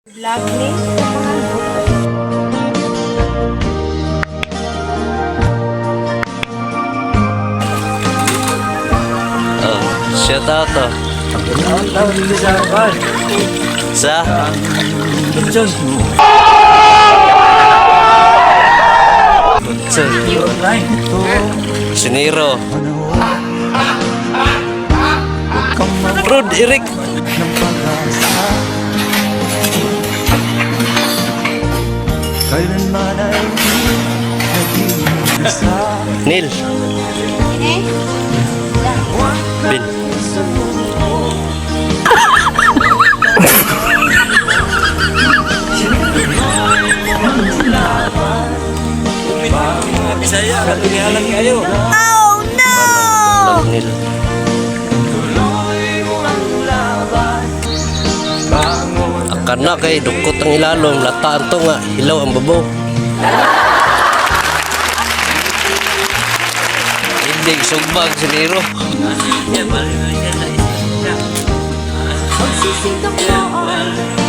Vlog ni sa mga Oh, shout out to. Ang tawag dito sa akin. Sa Tutsun. Tutsun. Right. Siniro. Rod, Eric. Kailanman ay nag-iisa. Neil. Bin. Bisaya, katulihalan kayo. Lang Neil. Akana kay dukot ang ilalom, lataan to nga, ilaw ang babo. Hindi, sugbag, siniro. Pagsisintong mo